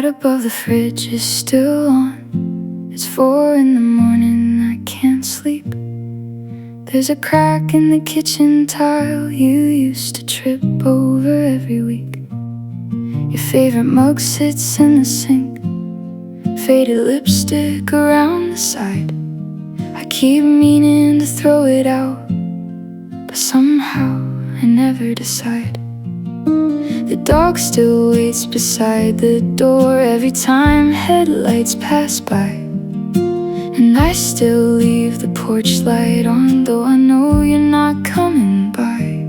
above the fridge is still on. It's 4 in the morning, I can't sleep. There's a crack in the kitchen tile you used to trip over every week. Your favorite mug sits in the sink, faded lipstick around the side. I keep meaning to throw it out, but somehow I never decide. The dog still waits beside the door every time headlights pass by, and I still leave the porch light on, though I know you're not coming by.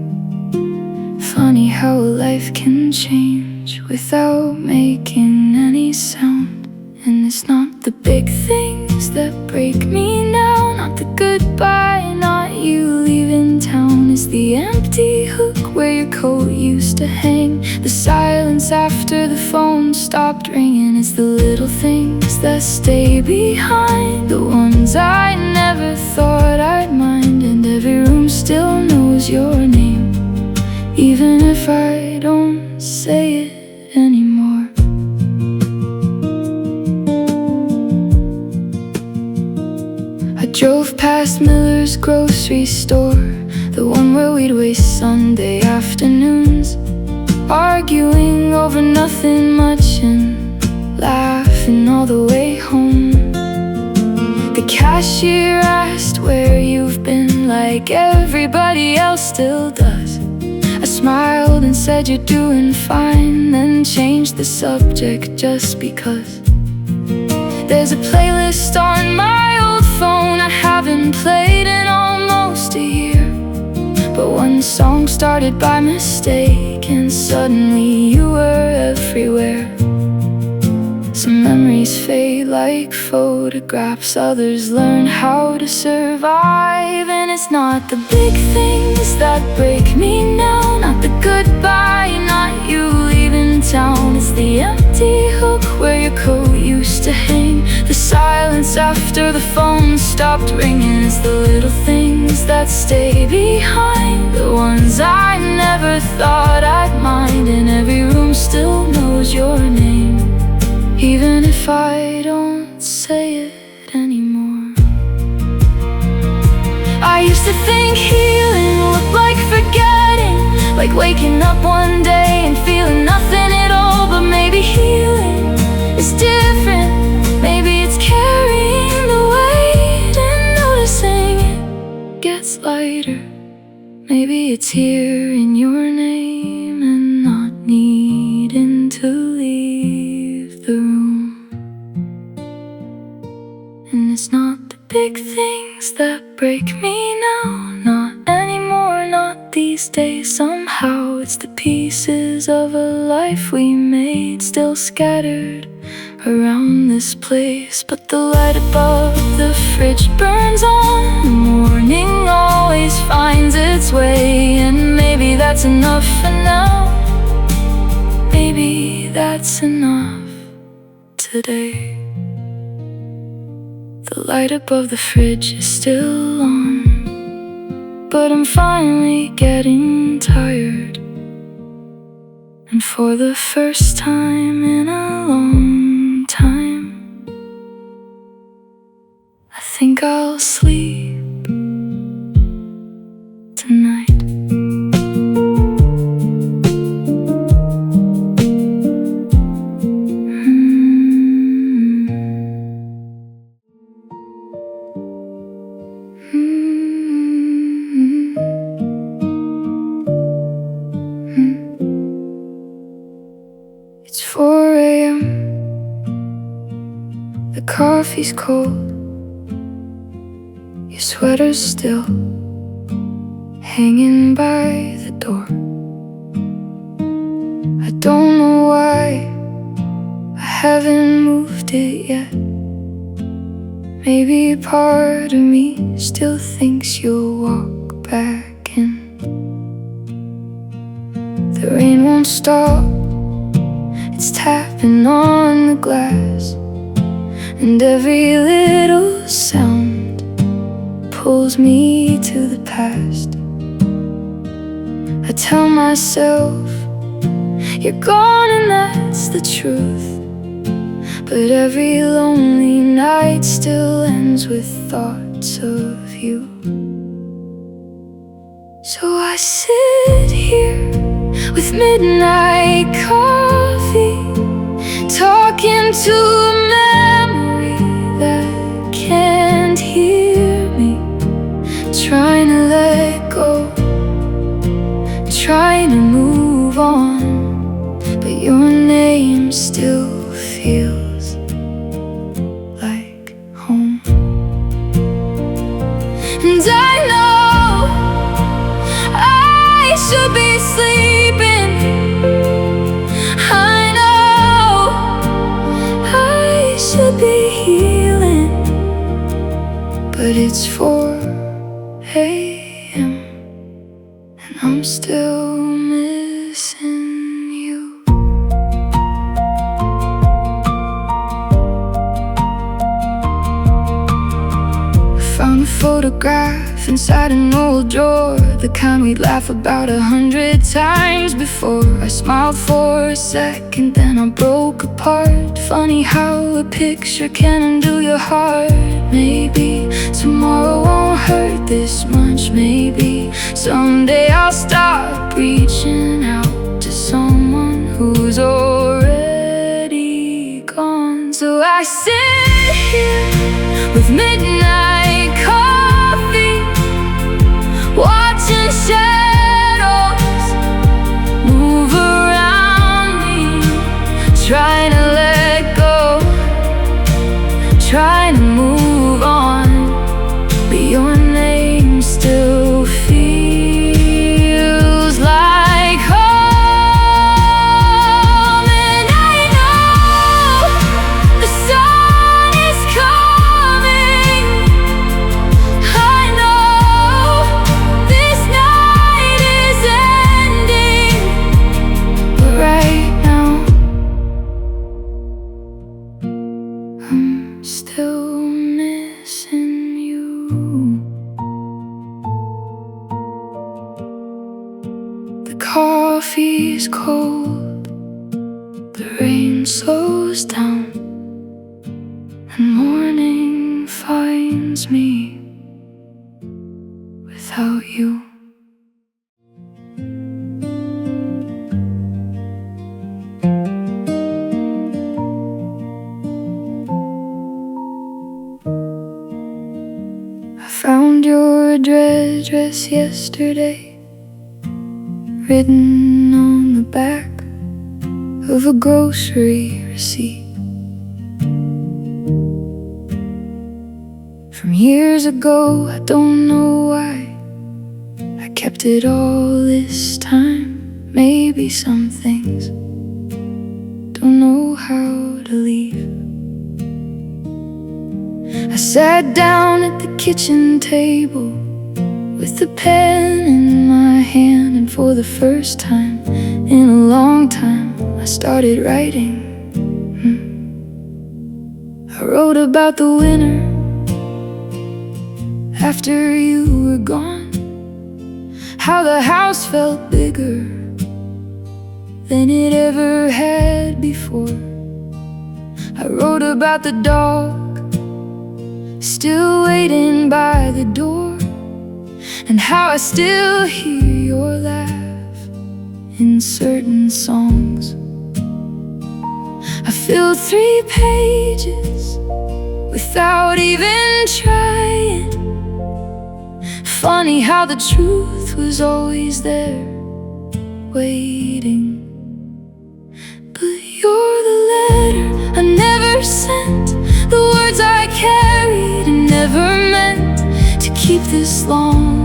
Funny how life can change without making any sound. And it's not the big things that break me now, not the goodbye, not you leaving town. It's the empty hook where your coat used to hang, the silence after the phone stopped ringing. It's the little things that stay behind, the ones I never thought I'd mind. And every room still knows your name, even if I don't say it anymore. I drove past Miller's grocery store, the one where we'd waste Sunday afternoons, arguing over nothing much and laughing all the way home. The cashier asked where you've been, like everybody else still does. I smiled and said you're doing fine, then changed the subject just because. There's a playlist on my old phone I haven't played in almost a year, but one song started by mistake and suddenly you were everywhere. Some memories fade like photographs, others learn how to survive. And it's not the big things that break me now, not the goodbye, not you leaving town. It's the empty hook where your coat used to hang, the silence after the phone stopped ringing. It's the little things that stay behind, the ones I never thought I'd mind. And every room still knows your name, even if I don't say it anymore. I used to think healing looked like forgetting, like waking up one day and feeling nothing at all. But maybe healing is different, maybe it's carrying the weight and noticing it gets lighter. Maybe it's hearing your name and not needing to leave the room. And it's not the big things that break me now, not anymore, not these days. Somehow it's the pieces of a life we made, still scattered around this place. But the light above the fridge burns on, the morning always finds its way. And maybe that's enough for now, maybe that's enough today. The light above the fridge is still on, but I'm finally getting tired. And for the first time in a long time, I think I'll sleep tonight. It's 4 a.m. The coffee's cold, your sweater's still hanging by the door. I don't know why I haven't moved it yet. Maybe part of me still thinks you'll walk back in. The rain won't stop, it's tapping on the glass, and every little sound pulls me to the past. I tell myself you're gone and that's the truth, but every lonely night still ends with thoughts of you. So I sit here with midnight coffee, talking to a memory that can't hear me, trying to let go, trying to move on, but your name still feels like home. And I know I should be sleeping, I know I should be healing, but it's 4 a.m. and I'm still missing you. I found a photograph inside an old drawer, the kind we'd laugh about 100 times before. I smiled for a second, then I broke apart. Funny how a picture can undo your heart. Maybe tomorrow won't hurt this much. Maybe someday I'll stop reaching out to someone who's already gone. So I sit here with midnight coffee, watching shadows move around me, trying to let go, trying to move on, but your name still feels like home. And I know the sun is coming, I know this night is ending, but right now I'm still missing you. The coffee's cold, the rain slows down, and morning finds me without you. I found your address yesterday, written on the back of a grocery receipt. From years ago, I don't know why I kept it all this time. Maybe some things don't know how to leave. I sat down at the kitchen table with the pen in my hand, and for the first time in a long time I started writing. I wrote about the winter after you were gone, how the house felt bigger than it ever had before. I wrote about the dog still waiting by the door, and how I still hear your laugh in certain songs. I filled 3 pages without even trying. Funny how the truth was always there, waiting. But you're the letter I never sent, the words I carried and never meant to keep this long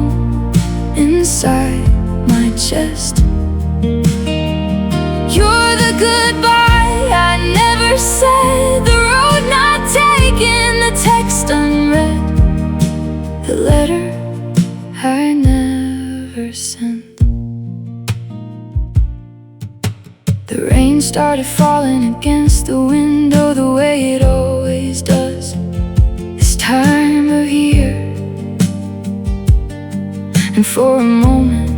inside my chest. You're the goodbye I never said, the road not taken, the text unread, the letter I never sent. The rain started falling against the window the way it always does this time of year. And for a moment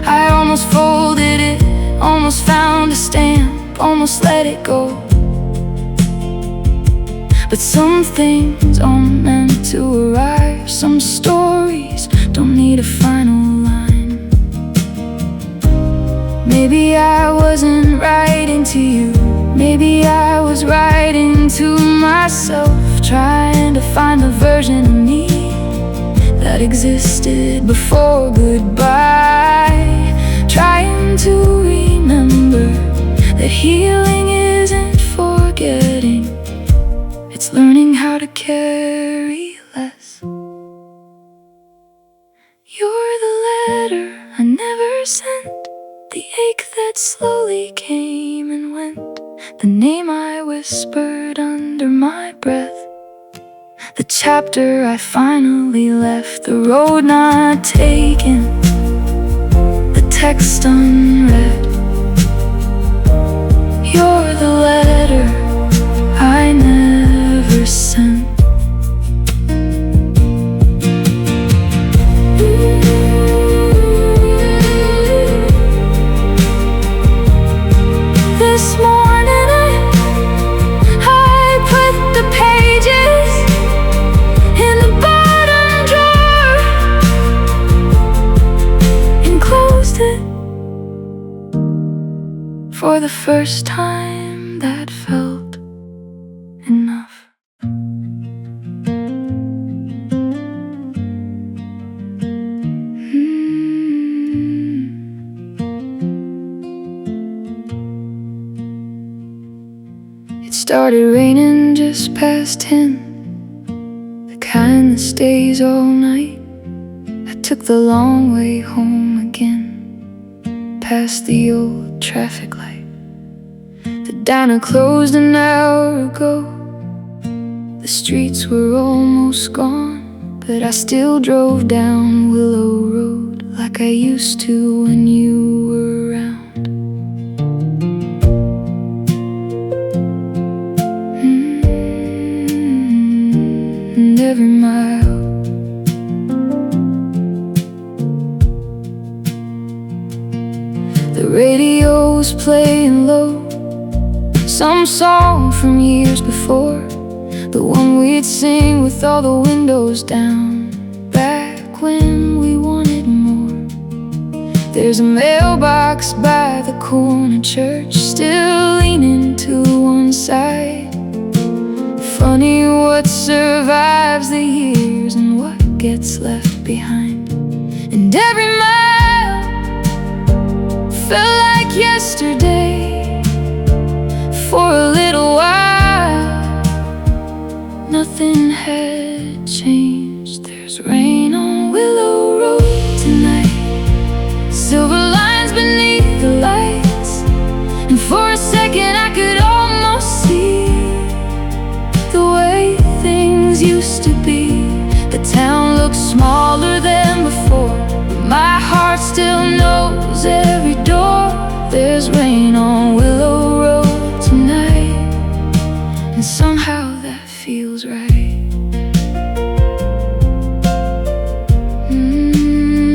I almost folded it, almost found a stamp, almost let it go. But some things aren't meant to arrive. Some stories don't need a final line. Maybe I wasn't writing to you, maybe I was writing to myself, trying to find the version of me that existed before goodbye. Trying to remember that healing isn't forgetting, it's learning how to carry less. You're the letter I never sent, the ache that slowly came and went, the name I whispered under my breath, the chapter I finally left, the road not taken, the text unread. You're the letter I never sent. This morning I put the pages in the bottom drawer and closed it. For the first time, that felt enough. It started raining just past 10, the kind that stays all night. I took the long way home again, past the old traffic light. The diner closed an hour ago, the streets were almost gone, but I still drove down Willow Road like I used to when you were around. And every mile the radio's playing low, some song from years before, the one we'd sing with all the windows down, back when we wanted more. There's a mailbox by the corner church, still leaning to one side. Funny what survives the years and what gets left behind. And every mile felt like yesterday. For a little while nothing had changed. There's rain on Willow Road tonight, silver lines beneath the lights, and for a second I could almost see the way things used to be. The town looks smaller than before, but my heart still knows every door. There's rain on Willow Road tonight, and somehow that feels right.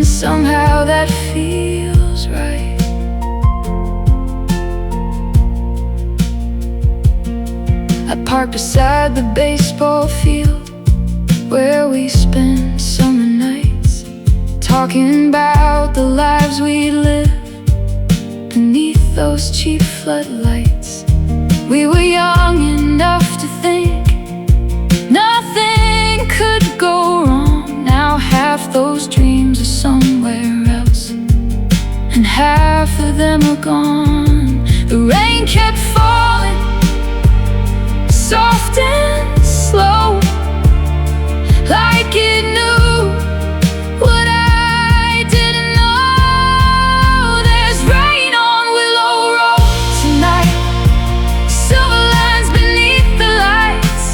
Somehow that feels right. I parked beside the baseball field where we spent summer nights, talking about the lives we live beneath those cheap floodlights. We were young enough to think nothing could go wrong. Now half those dreams are somewhere else, and half of them are gone. The rain kept falling, soft and slow, like it knew what I didn't know. There's rain on Willow Road tonight, silver lines beneath the lights,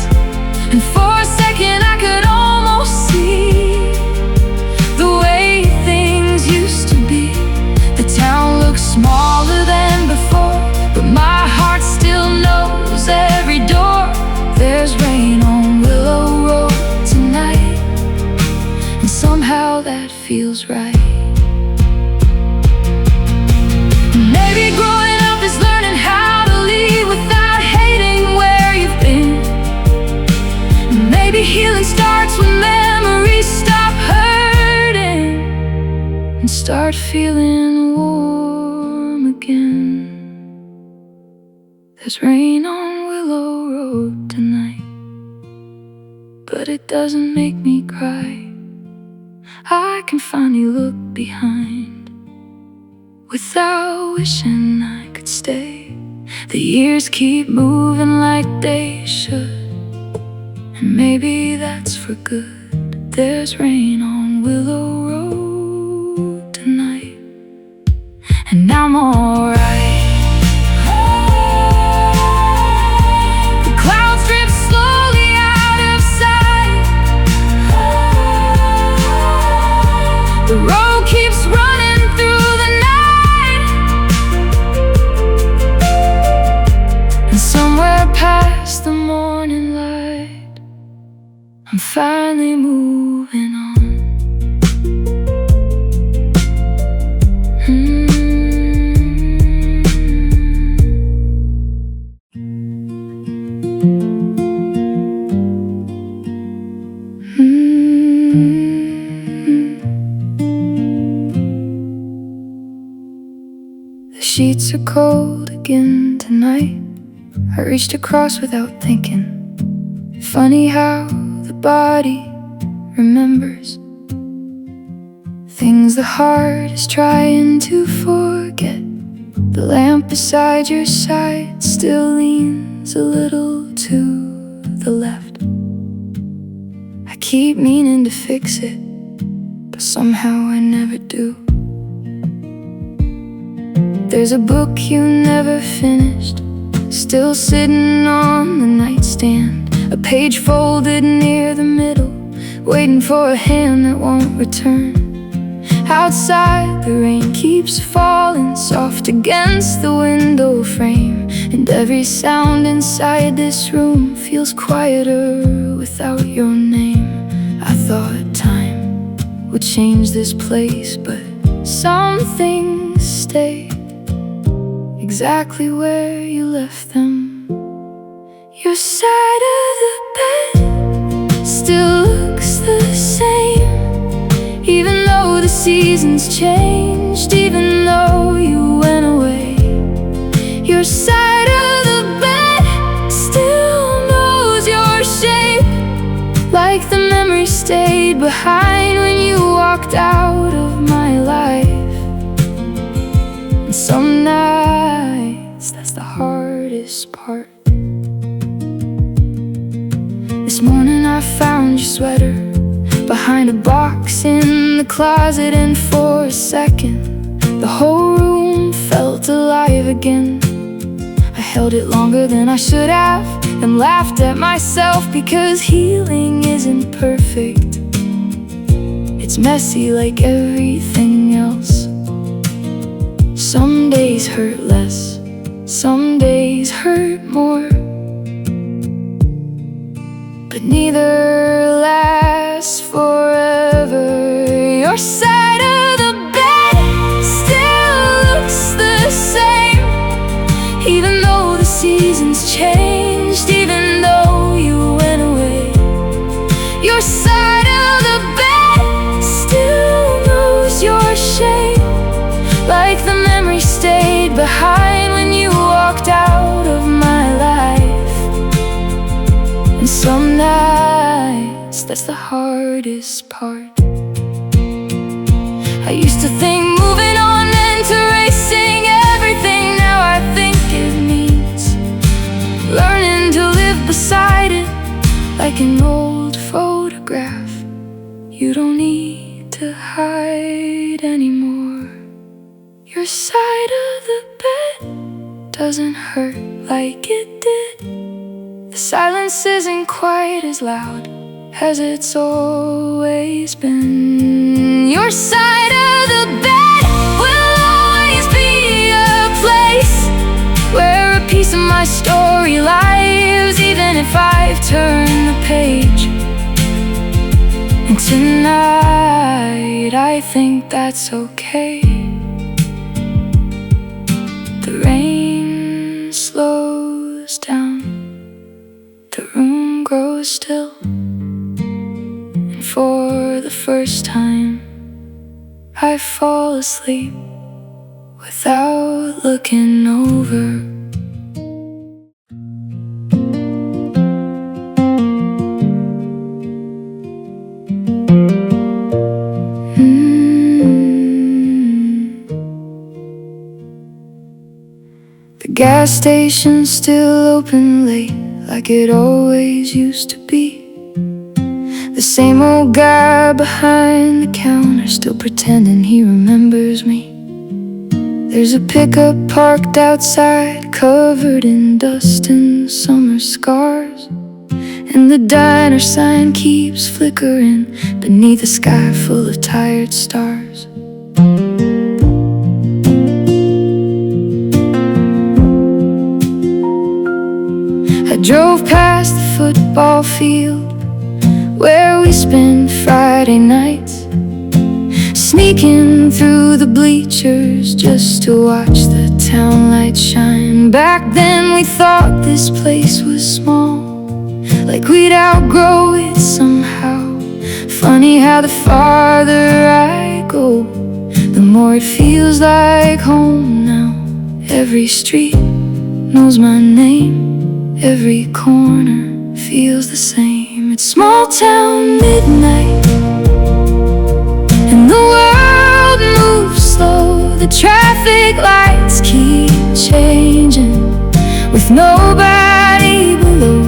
and for a second I could almost see the way things used to be. The town looks smaller than before, but my heart still knows every door. There's rain on Willow Road tonight, and somehow that feels right. Maybe growing up is learning how to leave without hating where you've been. start feeling warm again. There's rain on Willow Road tonight, but it doesn't make me cry. I can finally look behind without wishing I could stay. The years keep moving like they should, and maybe that's for good. There's rain on Willow Road tonight, and I'm alright. The clouds drift slowly out of sight. The road keeps running through the night, and somewhere past the morning light, I'm finally moving on. The sheets are cold again tonight. I reached across without thinking. Funny how the body remembers things the heart is trying to forget. The lamp beside your side still leans a little to the left. I keep meaning to fix it, but somehow I never do. There's a book you never finished, still sitting on the nightstand, a page folded near the middle, waiting for a hand that won't return. Outside, the rain keeps falling soft against the window frame, and every sound inside this room feels quieter without your name. I thought time would change this place, but some things stay exactly where you left them. Your side of the bed still looks the same, even though the seasons changed, even though you went away. Your side of the bed still knows your shape, like the memory stayed behind when you walked out of my life. And some nights, that's the hardest part. This morning I found your sweater behind a box in the closet, and for a second the whole room felt alive again. I held it longer than I should have, and laughed at myself, because healing isn't perfect. It's messy like everything else. Some days hurt less, some days hurt more, but neither lasts forever. Your side of the bed still looks the same, even though the seasons changed, even though you went away. Your side of the bed still knows your shape, like the memory stayed behind when you walked out of my life. And some nights, that's the hardest part. I used to think moving on meant erasing everything. Now I think it means learning to live beside it, like an old photograph you don't need to hide anymore. Your side of the bed doesn't hurt like it did. The silence isn't quite as loud as it's always been. Your side of the bed will always be a place where a piece of my story lives, even if I've turned the page. And tonight I think that's okay. The rain slows down, the room grows still, and for the first time I fall asleep without looking over. The gas station's still open late, like it always used to be. The same old guy behind the counter, still pretending he remembers me. There's a pickup parked outside, covered in dust and summer scars, and the diner sign keeps flickering beneath a sky full of tired stars. I drove past the football field where we spend Friday nights, sneaking through the bleachers just to watch the town lights shine. Back then we thought this place was small, like we'd outgrow it somehow. Funny how the farther I go, the more it feels like home now. Every street knows my name, every corner feels the same. It's small town midnight, and the world moves slow. The traffic lights keep changing with nobody below.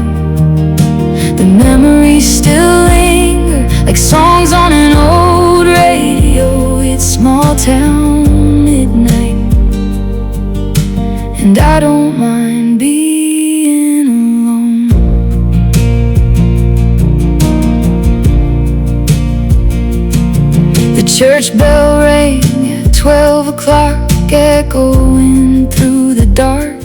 The memories still linger like songs on an old radio. It's small town midnight, and I don't mind being alone. The church bell rang at 12 o'clock, echoing through the dark.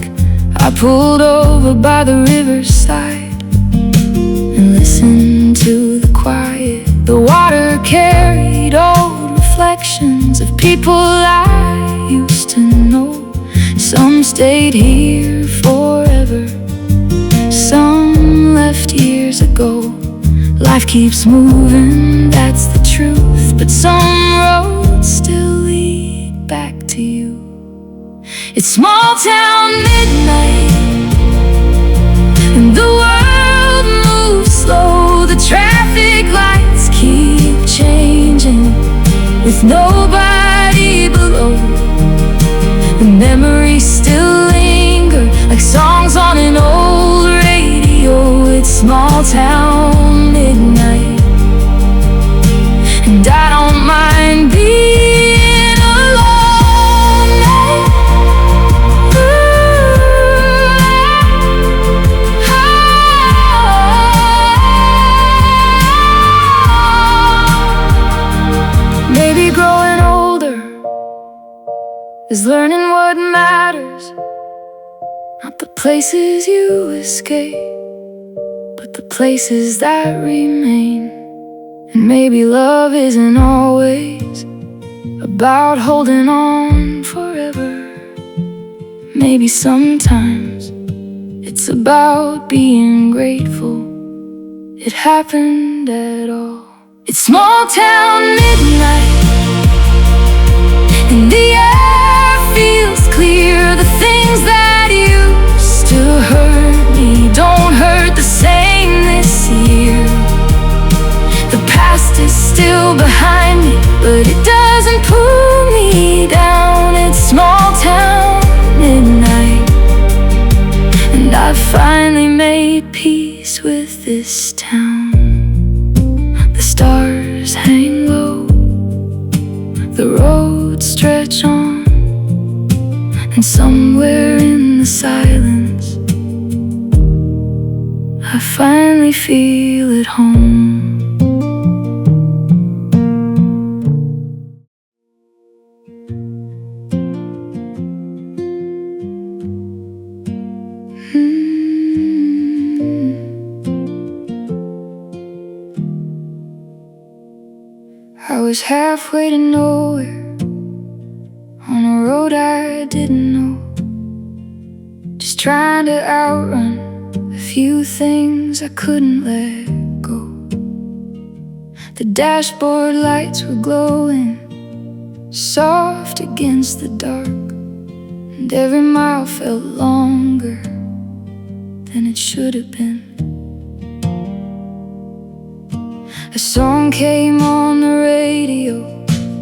I pulled over by the riverside and listened to the quiet. The water carried old reflections of people I used to know. Some stayed here forever, some left years ago. Life keeps moving, that's the truth, but some roads still lead back to you. It's small town midnight, and the world moves slow. The traffic lights keep changing with nobody below. The memories still linger like songs on an old radio. It's small town midnight, and I don't mind being alone. Maybe growing older is learning what matters, not the places you escape, but the places that remain. And maybe love isn't always about holding on forever. Maybe sometimes it's about being grateful it happened at all. It's small town midnight, and the air feels clear. The things that used to hurt me don't hurt the same this year. The past is still behind me, but it doesn't pull me down. It's small town midnight, and I've finally made peace with this town. The stars hang low, the roads stretch on, and somewhere in the silence I finally feel at home. I was halfway to nowhere, on a road I didn't know, just trying to outrun a few things I couldn't let go. The dashboard lights were glowing, soft against the dark, and every mile felt longer than it should have been. A song came on the radio,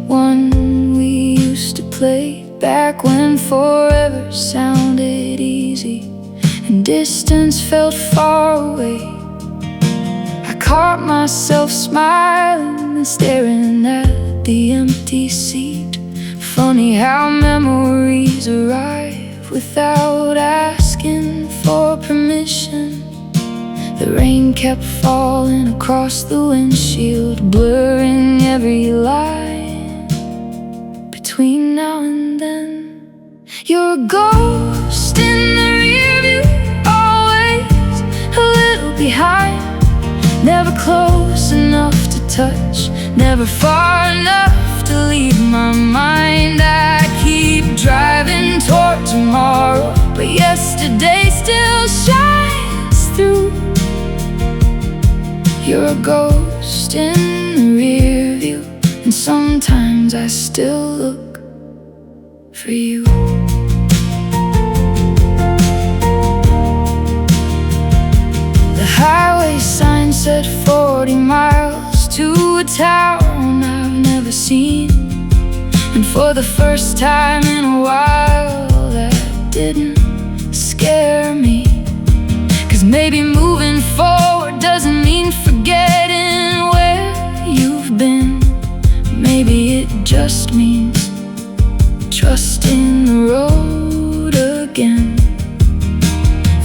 one we used to play back when forever sounded easy and distance felt far away. I caught myself smiling and staring at the empty seat. Funny how memories arrive without asking for permission. The rain kept falling across the windshield, blurring every line between now and then. You're a ghost in the rearview, always a little behind, never close enough to touch, never far enough to leave my mind. I keep driving toward tomorrow, but yesterday still shines through. You're a ghost in the rear view, and sometimes I still look for you. The highway sign said 40 miles to a town I've never seen, and for the first time in a while that didn't scare me. 'Cause maybe moving forward doesn't mean forgetting where you've been. Maybe it just means trusting the road again.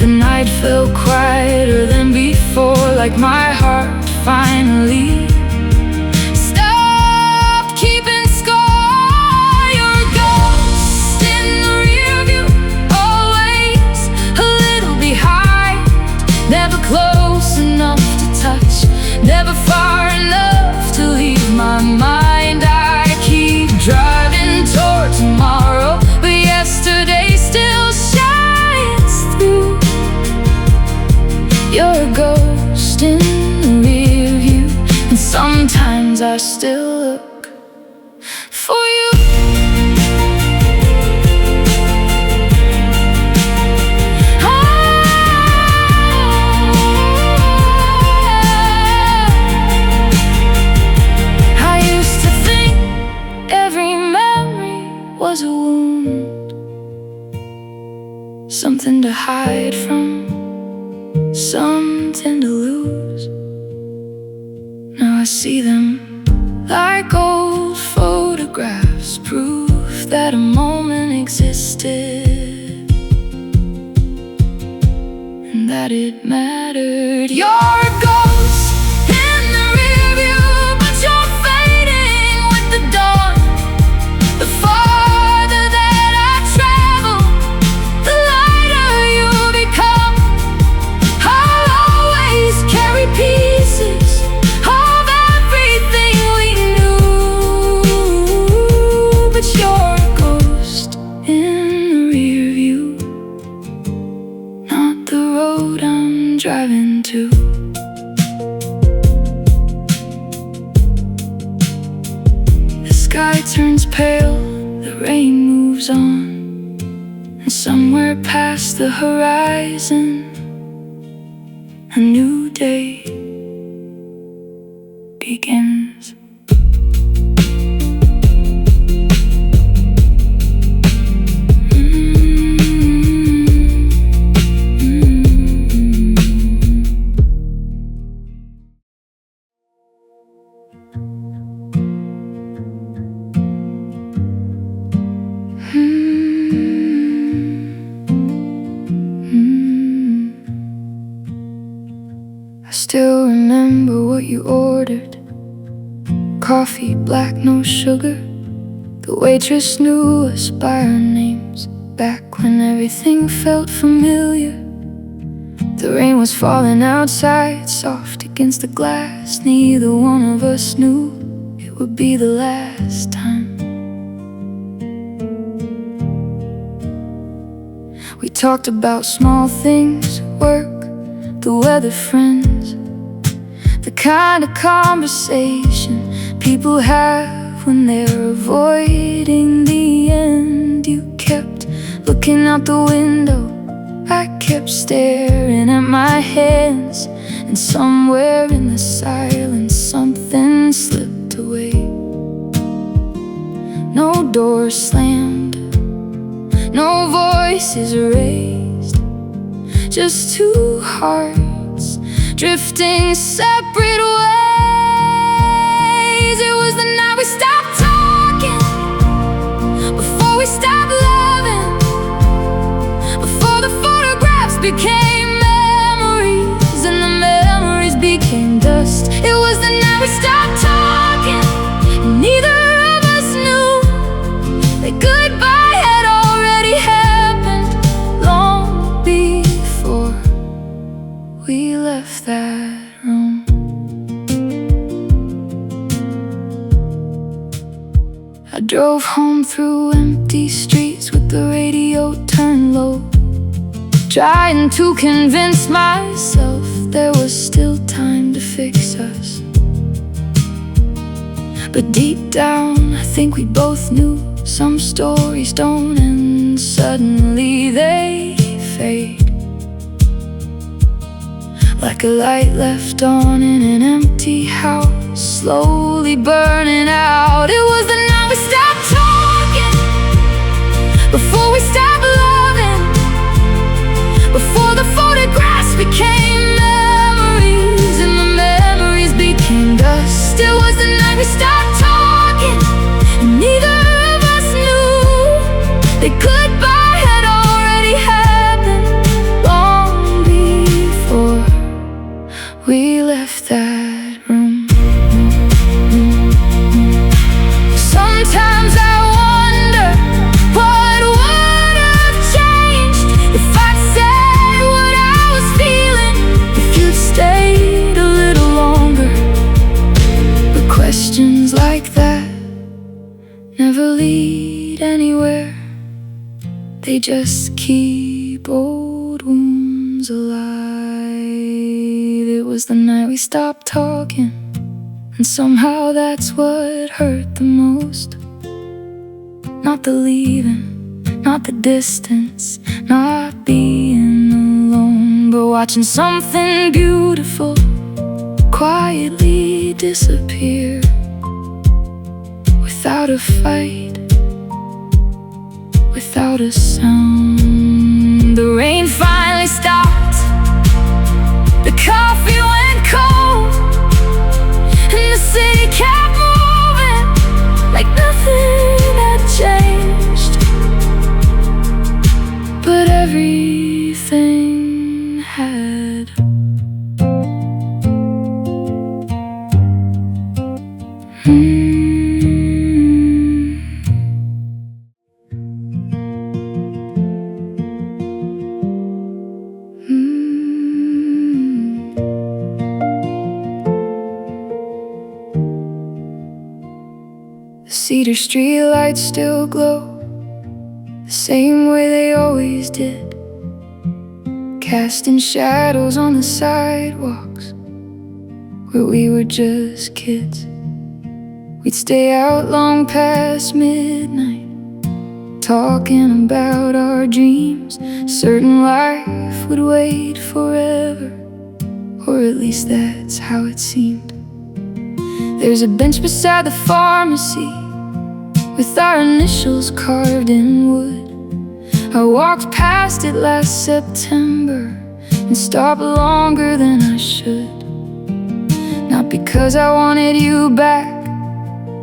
The night felt quieter than before, like my heart finally stopped keeping score. You're a ghost in the rearview, always a little behind, never close enough to touch, never far enough to leave my mind. I keep driving toward tomorrow, but yesterday still shines through. You're a ghost in the rear view, and sometimes I still look for you. I used to think every memory was a wound, something to hide from, something to lose. Now I see them like old photographs, proof that a moment existed and that it mattered. You're a ghost in the rearview, but you're fading with the dawn. The farther that I travel, the lighter you become. I'll always carry pieces of everything we knew, but you're a ghost in the rear view, not the road I'm driving to. The sky turns pale, the rain moves on, and somewhere past the horizon a new day begins. I still remember what you ordered. Coffee, black, no sugar. The waitress knew us by our names back when everything felt familiar. The rain was falling outside, soft against the glass. Neither one of us knew it would be the last time. We talked about small things, work, the weather, friends, the kind of conversation people have when they're avoiding the end. You kept looking out the window, I kept staring at my hands, and somewhere in the silence something slipped away. No door slammed, no voices raised, just two hearts drifting separate ways. It was the night we stopped talking, before we stopped loving, before the photographs became memories and the memories became dust. It was the night we stopped talking, and neither of us knew that goodbye had already happened long before we left that room. I drove home through empty streets with the radio turned low, trying to convince myself there was still time to fix us. But deep down, I think we both knew some stories don't end, suddenly they fade, like a light left on in an empty house, slowly burning out. It was the night we stopped talking, before we stopped loving, before the photographs became memories and the memories became dust. It was the night we stopped talking, and neither of us knew that goodbye had already happened long before we left that room. Sometimes I wonder what would have changed if I'd said what I was feeling, if you'd stayed a little longer. But questions like that never lead anywhere, they just keep old wounds alive. It was the night we stopped talking, and somehow that's what hurt the most. Not the leaving, not the distance, not being alone, but watching something beautiful quietly disappear without a fight, without a sound. The rain finally stopped, the coffee went cold, and the city kept moving like nothing had changed. But everything had. The cedar street lights still glow the same way they always did, casting shadows on the sidewalks where we were just kids. We'd stay out long past midnight, talking about our dreams, certain life would wait forever, or at least that's how it seemed. There's a bench beside the pharmacy with our initials carved in wood. I walked past it last September and stopped longer than I should. Not because I wanted you back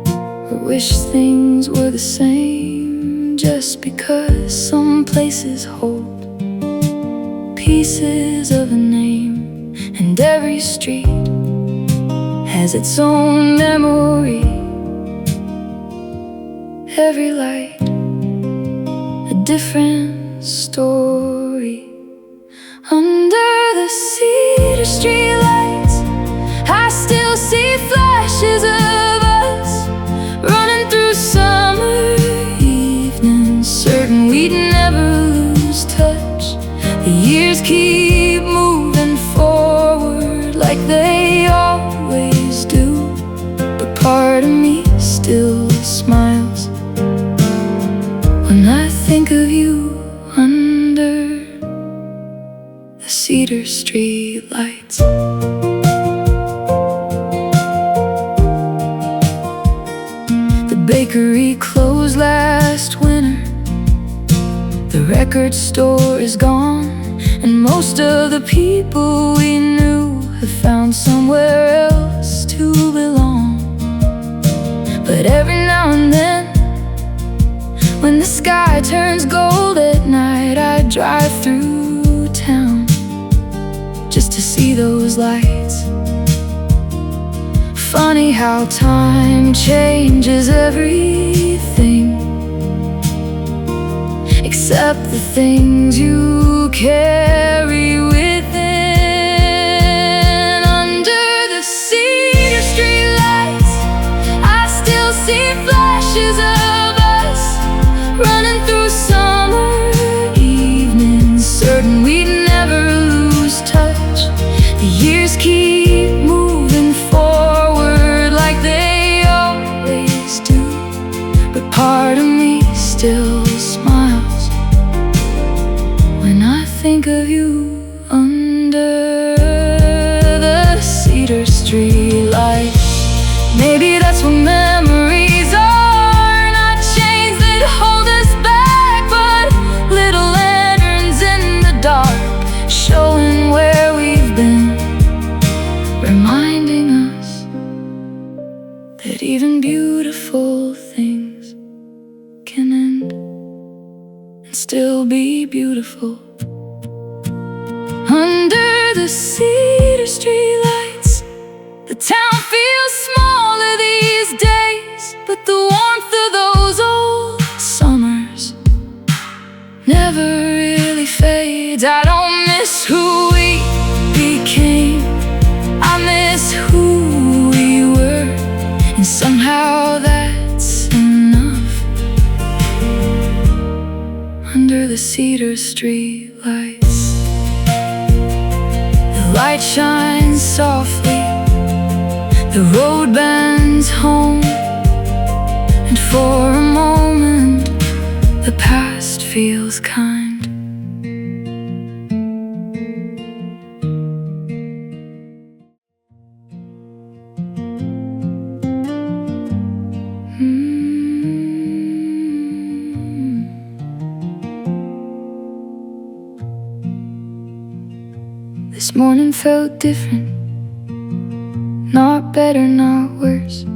or wish things were the same, just because some places hold pieces of a name, and every street has its own memory. Every light, a different story. Under the cedar street lights, I still see flashes of us running through summer evenings, certain we'd never lose touch. The years keep moving forward like they always do, but part of me still think of you under the cedar street lights. The bakery closed last winter, the record store is gone, and most of the people we knew have found somewhere else to belong. But every now and then, when the sky turns gold at night, I drive through town just to see those lights. Funny how time changes everything, except the things you carry within. Under the cedar street lights, I still see flashes of us running through summer evenings, certain we'd never lose touch. The years keep moving forward like they always do, but part of me still smiles when I think of you under the cedar street light. Maybe that's what memories are, not chains that hold us back, but little lanterns in the dark, showing where we've been, reminding us that even beautiful things can end and still be beautiful. Under the cedar street lights, the town feels smaller these days, but the warmth of those old summers never really fades. I don't miss who we became, I miss who we were, and somehow that's enough. Under the cedar street lights, the light shines softly, the road bends home, and for a moment the past feels kind. This morning felt different, not better, not worse,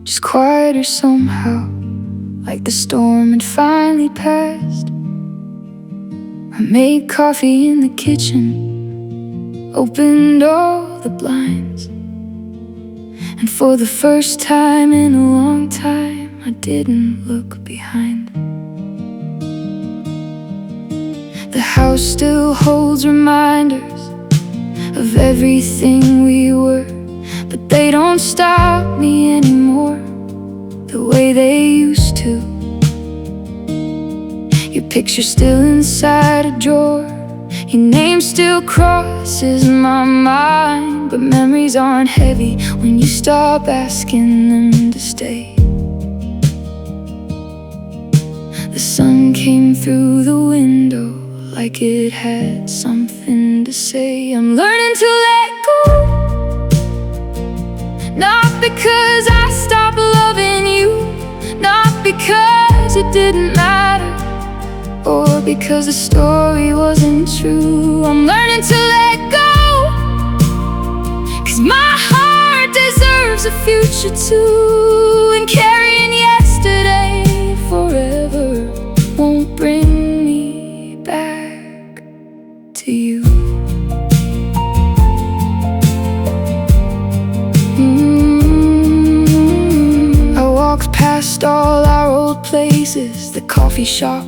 just quieter somehow, like the storm had finally passed. I made coffee in the kitchen, opened all the blinds, and for the first time in a long time, I didn't look behind. The house still holds reminders of everything we were, but they don't stop me anymore the way they used to. Your picture's still inside a drawer, your name still crosses my mind, but memories aren't heavy when you stop asking them to stay. The sun came through the window like it had something to say. I'm learning to let go, not because I stopped loving you, not because it didn't matter, or because the story wasn't true. I'm learning to let go, 'cause my heart deserves a future too, and carrying yesterday forever won't bring me back to you. I walked past all our old places, the coffee shop,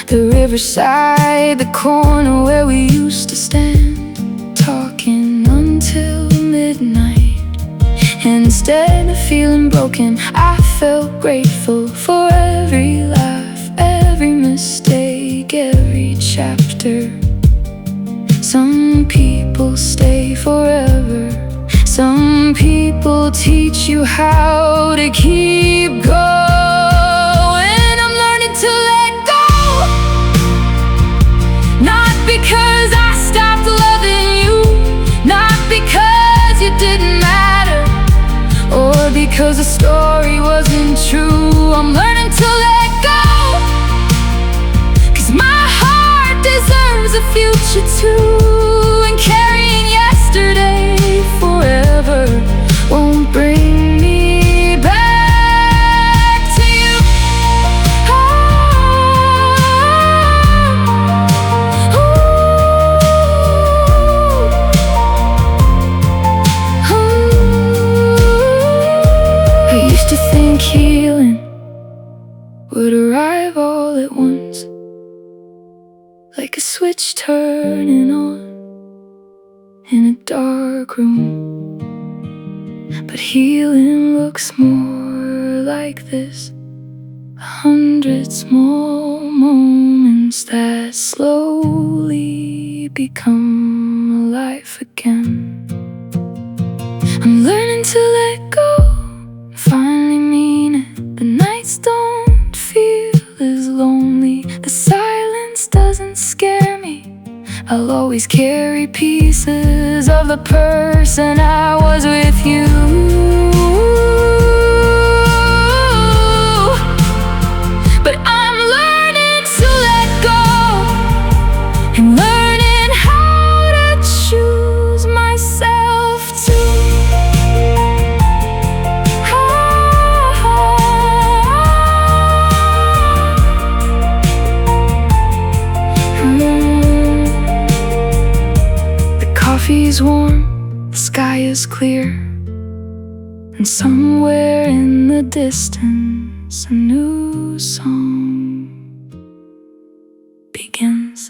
the riverside, the corner where we used to stand, talking until midnight. And instead of feeling broken, I felt grateful for every laugh, every mistake, every chapter. Some people stay forever, some people teach you how to keep going. I'm learning to didn't matter, or because the story wasn't true. I'm learning to let go, 'cause my heart deserves a future too. And carrying yesterday forever won't bring me back to you. I used to think healing would arrive all at once, like a switch turning on in a dark room. But healing looks more like this: 100 small moments that slowly become alive again. I'm learning to let go, finally mean it. The nights don't feel as lonely, the silence doesn't scare me. I'll always carry pieces of the person I was with you. But I'm learning to let go, and learning how to choose myself too. Coffee's warm, the sky is clear, and somewhere in the distance a new song begins.